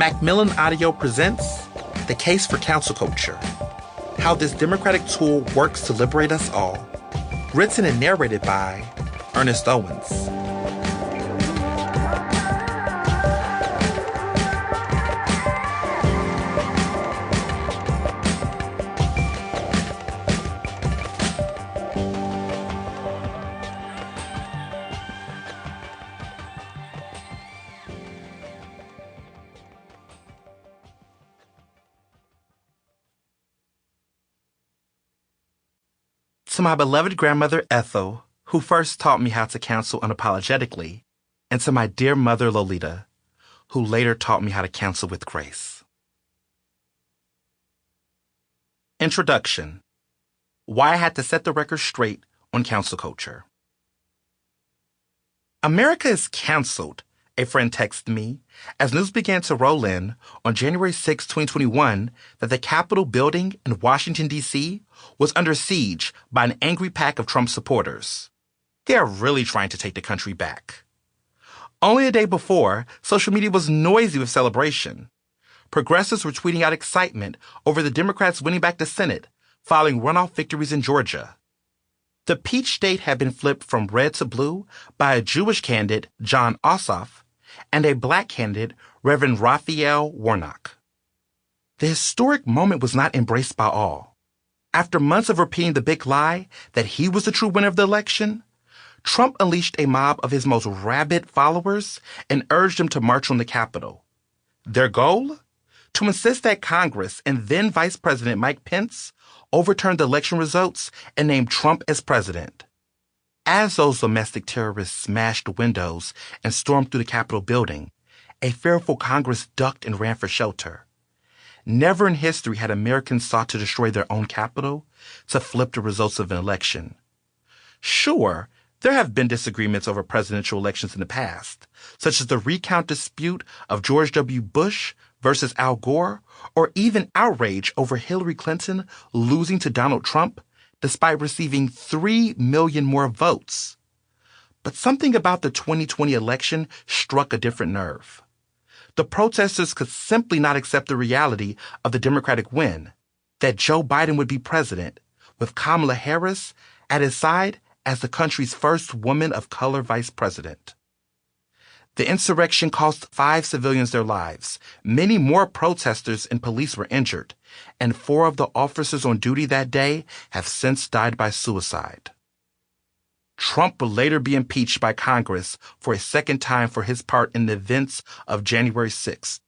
Macmillan Audio presents The Case for Cancel Culture, how this democratic tool works to liberate us all. Written and narrated by Ernest Owens. To my beloved grandmother Ethel, who first taught me how to counsel unapologetically, and to my dear mother Lolita, who later taught me how to counsel with grace. Introduction. Why I had to set the record straight on cancel culture. America is canceled, a friend texted me, as news began to roll in on January 6, 2021, that the Capitol building in Washington, D.C. was under siege by an angry pack of Trump supporters. They are really trying to take the country back. Only a day before, social media was noisy with celebration. Progressives were tweeting out excitement over the Democrats winning back the Senate following runoff victories in Georgia. The Peach State had been flipped from red to blue by a Jewish candidate, Jon Ossoff, and a black candidate, Reverend Raphael Warnock. The historic moment was not embraced by all. After months of repeating the big lie that he was the true winner of the election, Trump unleashed a mob of his most rabid followers and urged them to march on the Capitol. Their goal? To insist that Congress and then Vice President Mike Pence overturned the election results and named Trump as president. As those domestic terrorists smashed windows and stormed through the Capitol building, a fearful Congress ducked and ran for shelter. Never in history had Americans sought to destroy their own Capitol to flip the results of an election. Sure, there have been disagreements over presidential elections in the past, such as the recount dispute of George W. Bush versus Al Gore, or even outrage over Hillary Clinton losing to Donald Trump despite receiving 3 million more votes. But something about the 2020 election struck a different nerve. The protesters could simply not accept the reality of the Democratic win, that Joe Biden would be president, with Kamala Harris at his side as the country's first woman of color vice president. The insurrection cost 5 civilians their lives. Many more protesters and police were injured, and 4 of the officers on duty that day have since died by suicide. Trump will later be impeached by Congress for a second time for his part in the events of January 6th.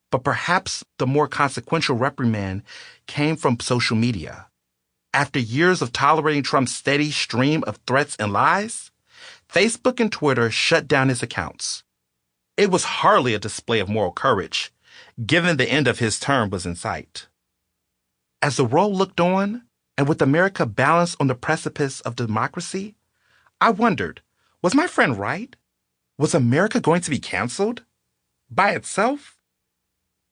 But perhaps the more consequential reprimand came from social media. After years of tolerating Trump's steady stream of threats and lies, Facebook and Twitter shut down his accounts. It was hardly a display of moral courage, given the end of his term was in sight. As the world looked on, and with America balanced on the precipice of democracy, I wondered, was my friend right? Was America going to be canceled? By itself?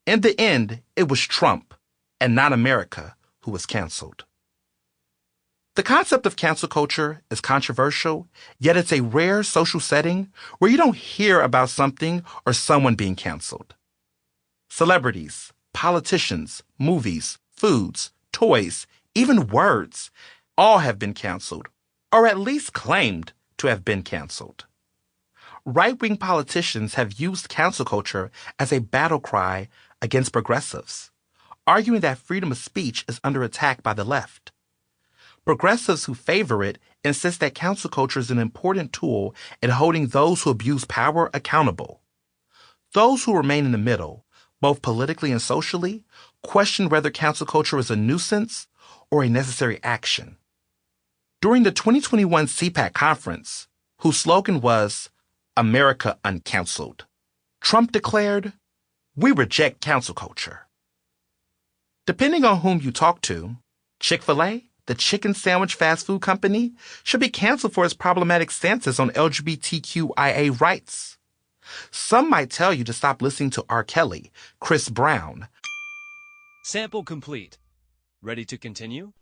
In the end, it was Trump, and not America, who was canceled. The concept of cancel culture is controversial, yet it's a rare social setting where you don't hear about something or someone being canceled. Celebrities, politicians, movies, foods, toys, even words, all have been canceled, or at least claimed to have been canceled. Right-wing politicians have used cancel culture as a battle cry against progressives, arguing that freedom of speech is under attack by the left. Progressives who favor it insist that cancel culture is an important tool in holding those who abuse power accountable. Those who remain in the middle, both politically and socially, question whether cancel culture is a nuisance or a necessary action. During the 2021 CPAC conference, whose slogan was America Uncanceled, Trump declared, "We reject cancel culture." Depending on whom you talk to, Chick-fil-A, the chicken sandwich fast food company, should be canceled for its problematic stances on LGBTQIA rights. Some might tell you to stop listening to R. Kelly, Chris Brown. Sample complete. Ready to continue?